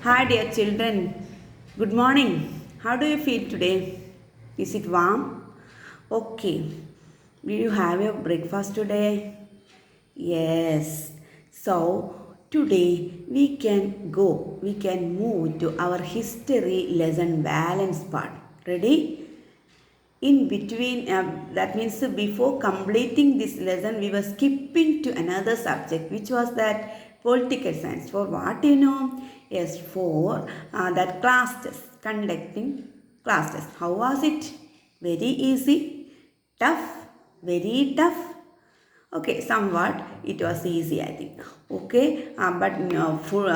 Hi, dear children. Good morning. How do you feel today? Is it warm? Okay. Did you have your breakfast today? Yes. So, today we can move to our history lesson balance part. Ready? In between, that means before completing this lesson, we were skipping to another subject, which was that political science. For what you know? Yes, for that class test, conducting class test. How was it? Very easy, tough, very tough. Okay, somewhat it was easy, I think. Okay, but for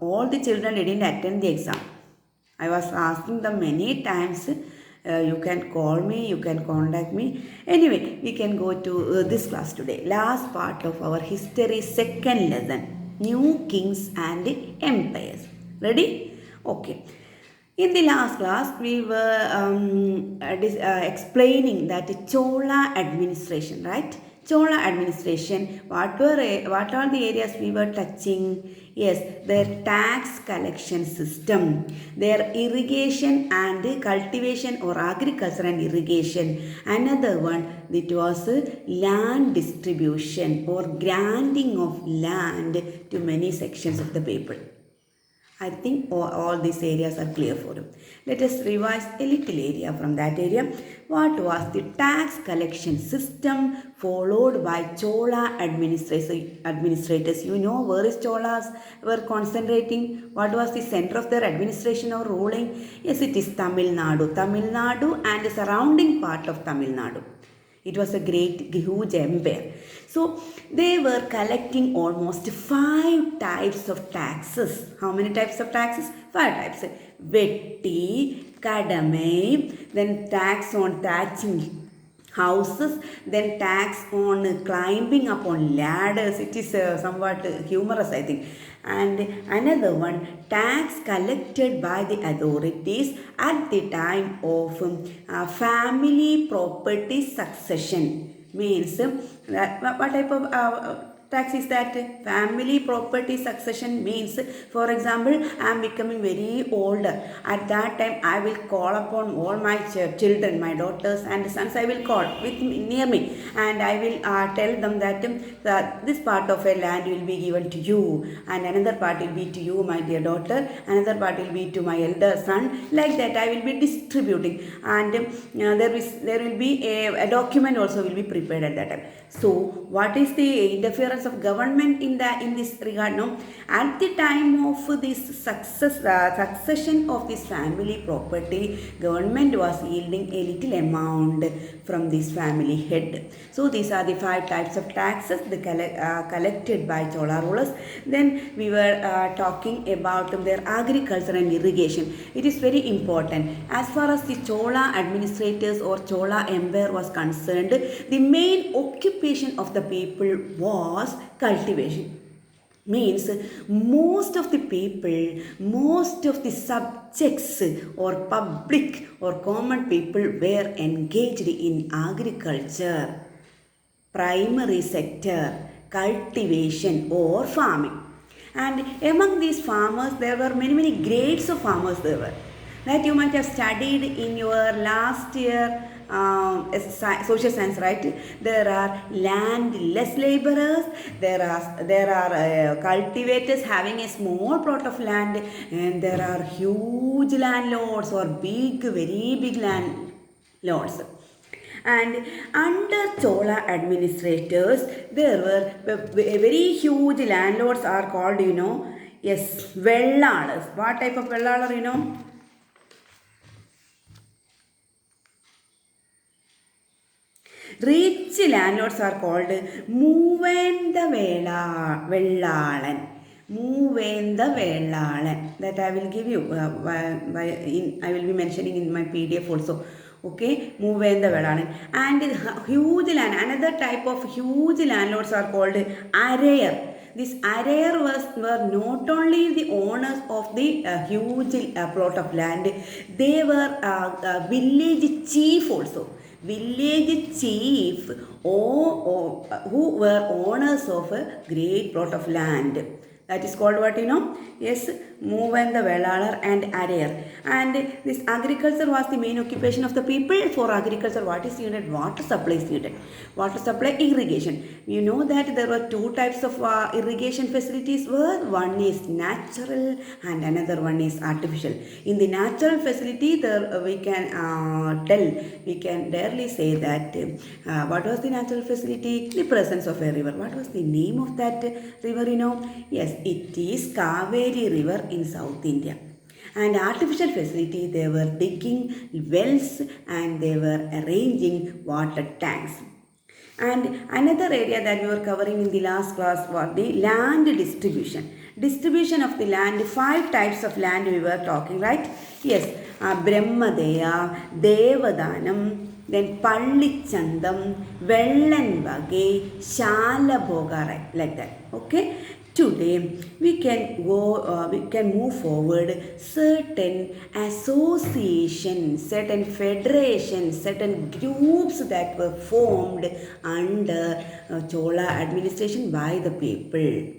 all the children didn't attend the exam. I was asking them many times. You can call me, you can contact me. Anyway, we can go to this class today. Last part of our history second lesson. New kings and empires. Ready? Okay. In the last class, we were explaining that Chola administration, right? Chola administration, what are the areas we were touching? Yes, their tax collection system, their irrigation and cultivation or agriculture and irrigation. Another one, it was land distribution or granting of land to many sections of the people. I think all these areas are clear for you. Let us revise a little area from that area. What was the tax collection system followed by Chola administrators? You know where is Cholas were concentrating? What was the center of their administration or ruling? Yes, it is Tamil Nadu. Tamil Nadu and the surrounding part of Tamil Nadu. It was a great, huge empire. So they were collecting almost 5 types of taxes. How many types of taxes? 5 types. Vetti, Kadame, then tax on thatching houses, then tax on climbing up on ladders. It is somewhat humorous, I think. And another one, tax collected by the authorities at the time of family property succession. Means what type of tax is that? Family property succession means, for example, I am becoming very older. At that time, I will call upon all my children, my daughters and sons. I will call with me, near me, and I will tell them that this part of a land will be given to you, and another part will be to you, my dear daughter. Another part will be to my elder son. Like that, I will be distributing, and there will be a document also will be prepared at that time. So, what is the interference of government in this regard? No, at the time of this succession of this family property, government was yielding a little amount from this family head. So these are the 5 types of taxes collected by Chola rulers. Then we were talking about their agriculture and irrigation. It is very important. As far as the Chola administrators or Chola empire was concerned, the main occupation of the people was cultivation. Means most of the people, most of the subjects or public or common people were engaged in agriculture, primary sector, cultivation or farming. And among these farmers, there were many grades of farmers there were. That you might have studied in your last year social science, right? There are landless laborers, there are cultivators having a small plot of land, and there are huge landlords or very big landlords. And under Chola administrators, there were very huge landlords are called, yes, Vellalas. What type of Vellalar, Rich landlords are called Muvenda Vellalan. Muvenda Vellalan. That I will give you. I will be mentioning in my PDF also. Okay, Muvenda Vellalan. And huge land. Another type of huge landlords are called Arrear. This Arrear were not only the owners of the huge plot of land, they were village chief also. Village chief or who were owners of a great plot of land. That is called what? Yes, Moven the Velalar and Arrear. And this agriculture was the main occupation of the people. For agriculture, what is needed? Water supply is needed. Water supply, irrigation. You know that there were two types of irrigation facilities were. One is natural and another one is artificial. In the natural facility, there we can barely say that what was the natural facility? The presence of a river. What was the name of that river, you know? Yes, it is Kaveri River in South India. And artificial facility, they were digging wells and they were arranging water tanks. And another area that we were covering in the last class was the land distribution. Distribution of the land, 5 types of land we were talking, right? Yes, Brahmadeya, Devadanam, then Pallichandam, Vellanvage, Shalabhoga, like that. Okay. Today we can move forward. Certain associations, certain federations, certain groups that were formed under Chola administration by the people.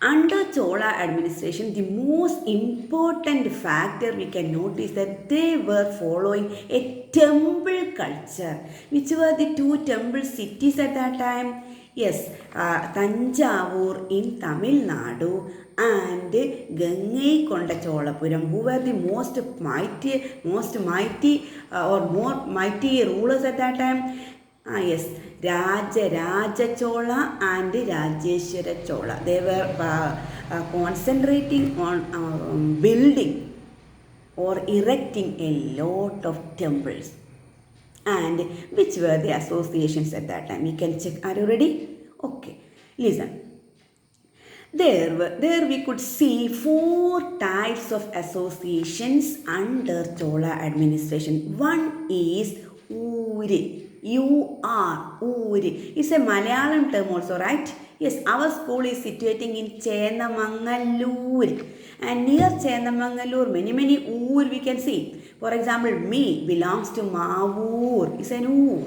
Under Chola administration, the most important factor we can notice that they were following a temple culture. Which were the 2 temple cities at that time? Yes, Tanjavur in Tamil Nadu and Gangaikonda Cholapuram, who were the most mighty rulers at that time. Yes, Raja Chola and Rajeshwara Chola. They were concentrating on building or erecting a lot of temples. And which were the associations at that time? You can check. Are you ready? Okay. Listen. There we could see 4 types of associations under Chola administration. One is Uri. Uri. It's a Malayalam term also, right? Yes, our school is situating in Chenamangalur. And near Chenamangalur, many Ur we can see. For example, me belongs to Mavur. It's an Ur.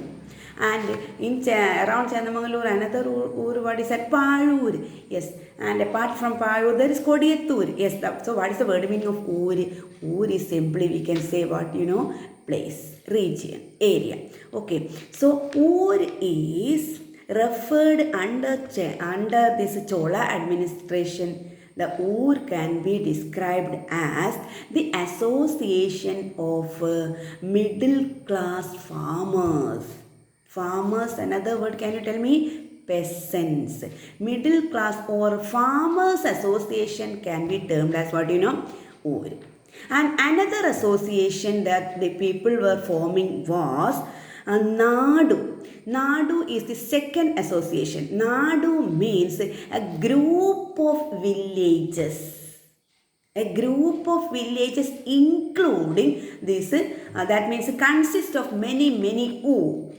And around Chenamangalur, another Ur, what is that? Palur. Yes. And apart from Palur, there is Kodiyattur. Yes. So what is the word meaning of Ur? Ur is simply, we can say what, place, region, area. Okay. So Ur is referred under this Chola administration. The Ur can be described as the association of middle class farmers. Farmers, another word, can you tell me? Peasants. Middle class or farmers association can be termed as what, Ur. And another association that the people were forming was Nadu. Nadu is the second association. Nadu means a group of villages. A group of villages including this, that means consist of many Ur.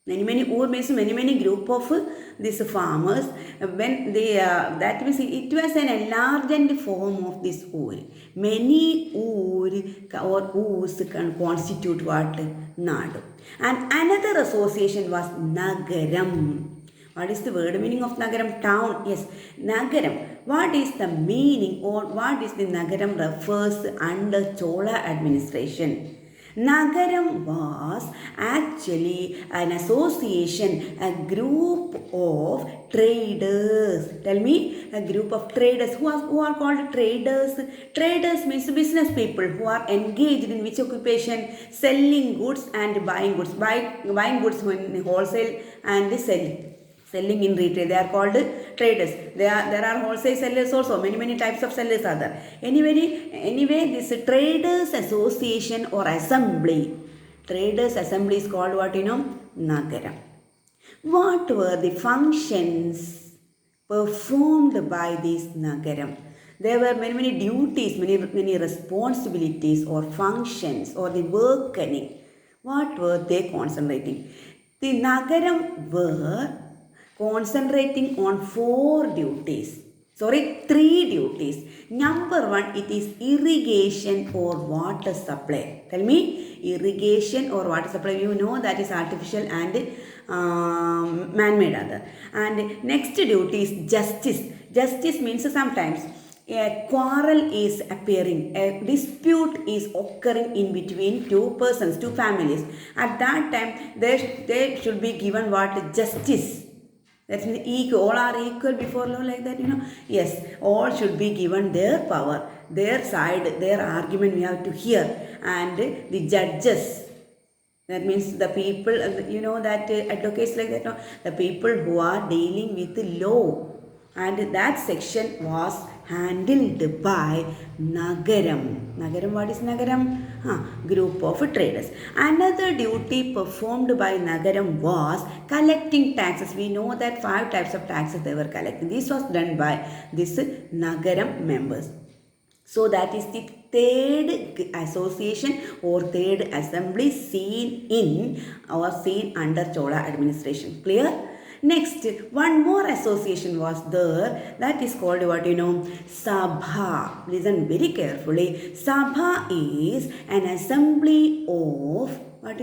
Many Ur means many group of these farmers. When they, that means it was an enlarged form of this Ur. Many Ur or Urs can constitute what? Nadu. And another association was Nagaram. What is the word meaning of Nagaram? Town. Yes, Nagaram. What is the meaning or what is the Nagaram refers under Chola administration? Nagaram was actually an association, a group of traders. Tell me, a group of traders. Who are called traders? Traders means business people who are engaged in which occupation? Selling goods and buying goods. Buying goods in wholesale and selling in retail. They are called traders. There are wholesale sellers also. Many types of sellers are there. Anyway, this traders association or assembly. Traders assembly is called what, Nagara. What were the functions performed by this Nagaram? There were many duties, many responsibilities or functions or the working. What were they concentrating? The Nagaram were concentrating on 3 duties. Number 1, it is irrigation or water supply. Tell me, irrigation or water supply, you know that is artificial and man-made other. And next duty is justice. Justice means sometimes a quarrel is appearing, a dispute is occurring in between two persons, two families. At that time, they should be given what? Justice. That means equal, all are equal before law, like that, Yes, all should be given their power, their side, their argument we have to hear. And the judges, that means the people, that advocates like that, no? The people who are dealing with the law. And that section was handled by Nagaram. Nagaram, what is Nagaram? Group of traders. Another duty performed by Nagaram was collecting taxes. We know that 5 types of taxes they were collecting. This was done by this Nagaram members. So that is the third association or third assembly seen in or seen under Chola administration. Clear? Next, one more association was there, that is called what Sabha. Listen very carefully. Sabha is an assembly of what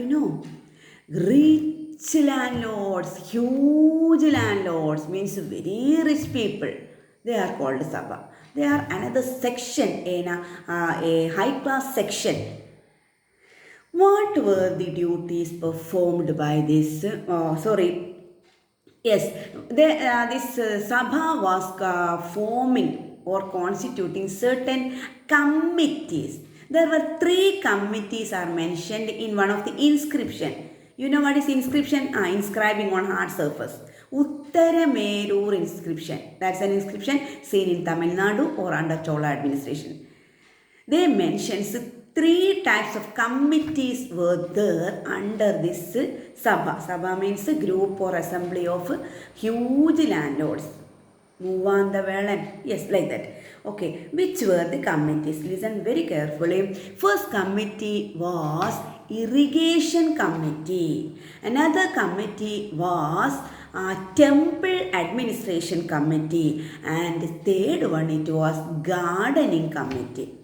rich landlords, huge landlords, means very rich people. They are called Sabha. They are another section in a high class section. What were the duties performed by this? Yes, this Sabha was forming or constituting certain committees. There were 3 committees are mentioned in one of the inscription. You know what is inscription? Inscribing on hard surface. Uttaramerur inscription. That's an inscription seen in Tamil Nadu or under Chola administration. They mentions 3 types of committees were there under this Sabha. Sabha means a group or assembly of huge landlords. Muvandavelan. Yes, like that. Okay, which were the committees? Listen very carefully. First committee was Irrigation Committee. Another committee was Temple Administration Committee. And third one, it was Gardening Committee.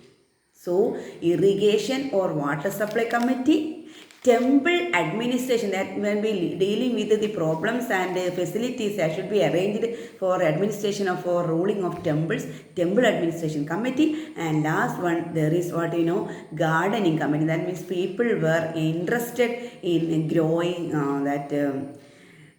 So, irrigation or water supply committee, temple administration, that when we dealing with the problems and facilities that should be arranged for administration of or ruling of temples, temple administration committee, and last one there is what gardening committee. That means people were interested in growing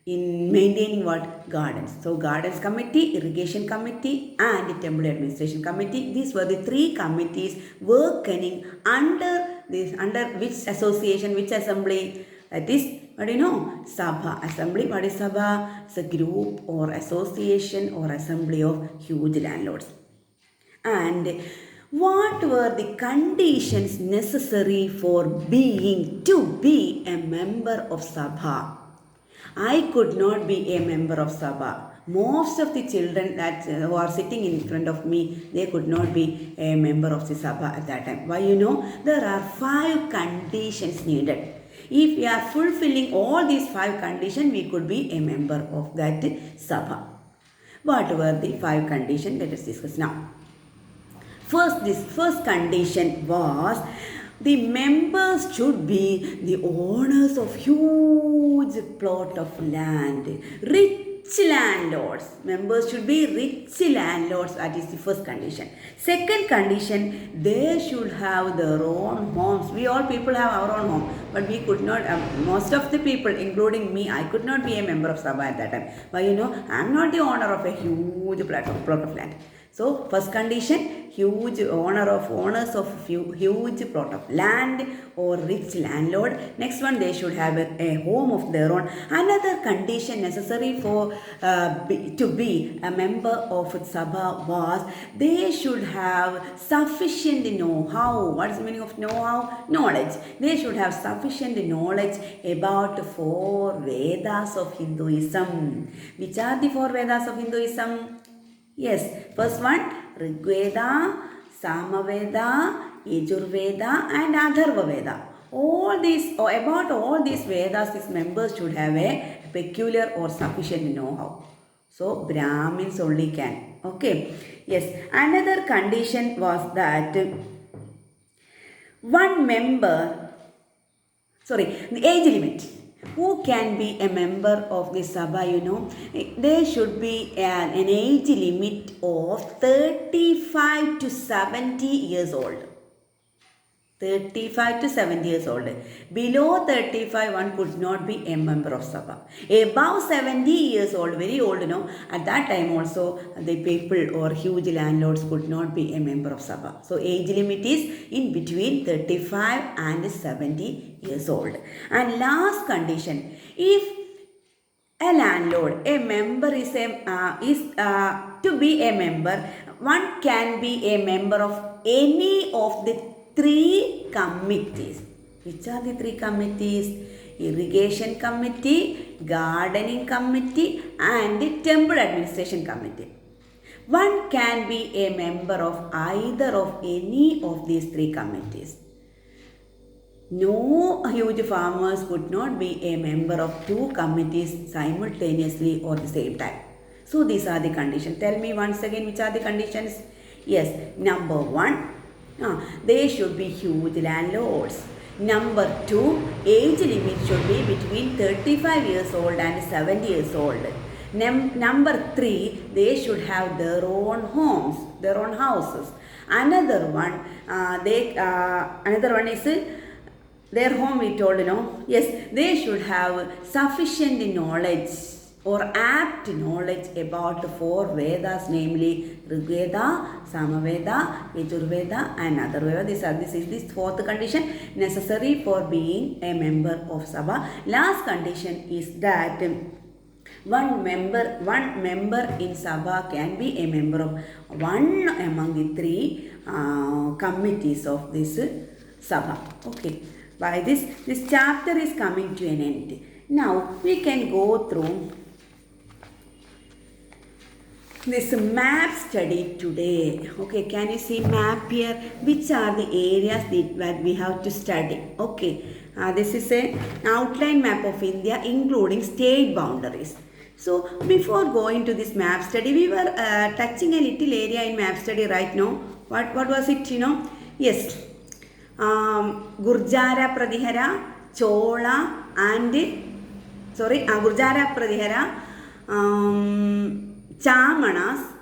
in maintaining what? Gardens. So gardens committee, irrigation committee and temple administration committee. These were the 3 committees working under which association, which assembly? That is, what Sabha. Assembly, what is Sabha? It's a group or association or assembly of huge landlords. And what were the conditions necessary for to be a member of Sabha? I could not be a member of Sabha. Most of the children who are sitting in front of me, they could not be a member of the Sabha at that time. Why? There are 5 conditions needed. If we are fulfilling all these 5 conditions, we could be a member of that Sabha. What were the 5 conditions? Let us discuss now. First condition was the members should be the owners of huge plot of land. Rich landlords. Members should be rich landlords. That is the first condition. Second condition, they should have their own homes. We all people have our own home. But we could not, most of the people, including me, I could not be a member of Sabha at that time. But I am not the owner of a huge plot of land. So, first condition, owners of huge plot of land or rich landlord. Next one, they should have a home of their own. Another condition necessary for to be a member of Sabha was they should have sufficient know-how. What is the meaning of know-how? Knowledge. They should have sufficient knowledge about 4 Vedas of Hinduism. Which are the 4 Vedas of Hinduism? Yes, first one, Rigveda, Samaveda, Yajurveda and Atharva Veda. About all these Vedas, these members should have a peculiar or sufficient know-how. So, Brahmins only can. Okay. Yes, another condition was that the age limit. Who can be a member of the Sabha, there should be an age limit of 35 to 70 years old. 35 to 70 years old. Below 35, one could not be a member of Sabha. Above 70 years old, very old, at that time also the people or huge landlords could not be a member of Sabha. So age limit is in between 35 and 70 years old. And last condition, if a landlord, a member is to be a member, one can be a member of any of the 3 committees. Which are the 3 committees? Irrigation committee, gardening committee, and the temple administration committee. One can be a member of either of any of these 3 committees. No huge farmers could not be a member of 2 committees simultaneously or the same time. So these are the conditions. Tell me once again which are the conditions. Yes, number 1. They should be huge landlords. Number 2, age limit should be between 35 years old and 70 years old. Number 3, they should have their own homes, their own houses. Another one is their home, we told, Yes, they should have sufficient knowledge or apt knowledge about 4 Vedas, namely Rigveda, Samaveda, Yajurveda and Atharvaveda. This is the 4th condition necessary for being a member of Sabha. Last condition is that one member in Sabha can be a member of one among the 3 committees of this Sabha. Okay, by this chapter is coming to an end. Now we can go through this map study today. Okay, can you see map here? Which are the areas that we have to study? Okay, this is an outline map of India including state boundaries. So before going to this map study, we were touching a little area in map study right now. What was it, Yes, Gurjara Pradihara, Chola and Gurjara Pradihara, Chamanas,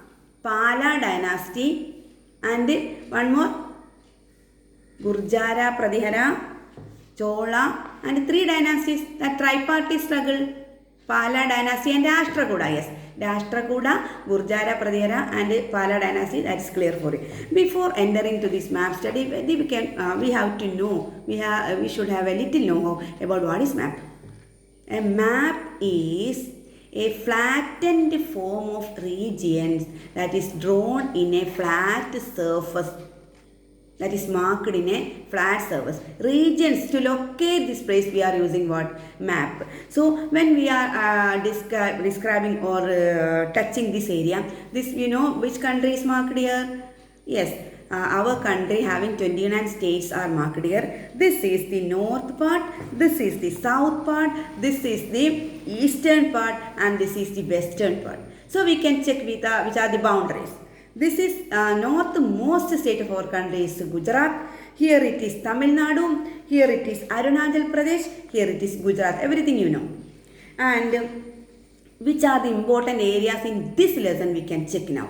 Pala dynasty, and one more Gurjara, Pradihara, Chola, and 3 dynasties, the tripartite struggle, Pala dynasty and Rashtrakuta. Yes, Rashtrakuta, Gurjara, Pradihara, and Pala dynasty. That's clear for you. Before entering to this map study, we have to know, we should have a little know-how about what is map. A map is a flattened form of regions that is drawn in a flat surface, that is marked in a flat surface. Regions, to locate this place we are using what? Map. So when we are describing or touching this area, this which country is marked here? Yes, our country having 29 states are marked here. This is the north part, this is the south part, this is the eastern part, and this is the western part. So we can check with which are the boundaries. This is northmost state of our country is Gujarat. Here it is Tamil Nadu. Here it is Arunachal Pradesh. Here it is Gujarat. Everything you know. And which are the important areas in this lesson we can check now.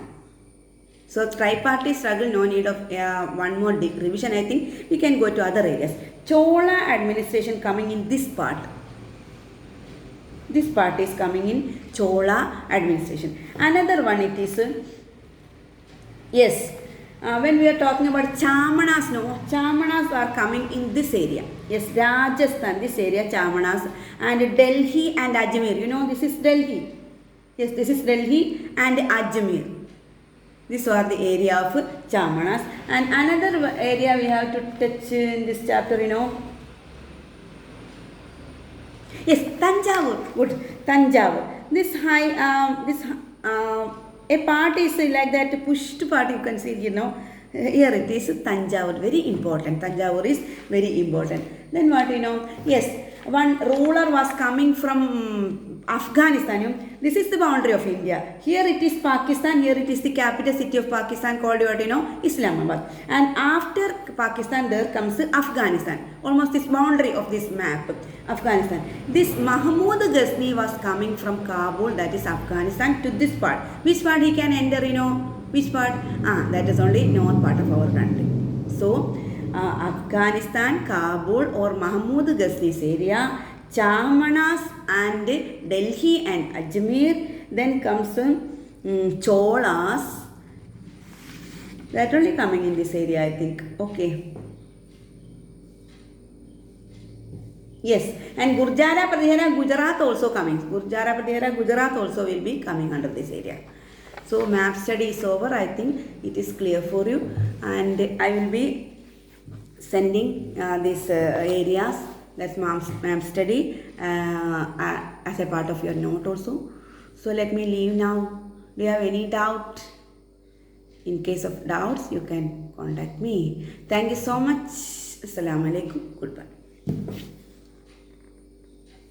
So tripartite struggle, no need of one more revision. I think we can go to other areas. Chola administration coming in this part. This part is coming in Chola administration. Another one it is, yes, when we are talking about Chamanas, Chamanas are coming in this area. Yes, Rajasthan, this area, Chamanas, and Delhi and Ajmer. This is Delhi. Yes, this is Delhi and Ajmer. These are the area of Chamanas. And another area we have to touch in this chapter, Yes, Tanjavur. Good, Tanjavur. This a part is like that pushed part you can see, Here it is Tanjavur. Very important. Tanjavur is very important. Then what Yes, one ruler was coming from Afghanistan. This is the boundary of India. Here it is Pakistan. Here it is the capital city of Pakistan called Islamabad. And after Pakistan there comes Afghanistan. Almost this boundary of this map, Afghanistan. This Mahmud Ghazni was coming from Kabul, that is Afghanistan, to this part. Which part he can enter? Which part? That is only north part of our country. So Afghanistan, Kabul or Mahmud Ghazni's area, Chamanas and Delhi and Ajmer. Then comes Cholas. That only coming in this area, I think. Okay. Yes, and Gurjara Pradera, Gujarat also coming. Gurjara Pradera, Gujarat also will be coming under this area. So map study is over. I think it is clear for you, and I will be sending these areas, that's map study, as a part of your note also. So let me leave now. Do you have any doubt? In case of doubts, you can contact me. Thank you so much. Assalamu alaikum. Goodbye.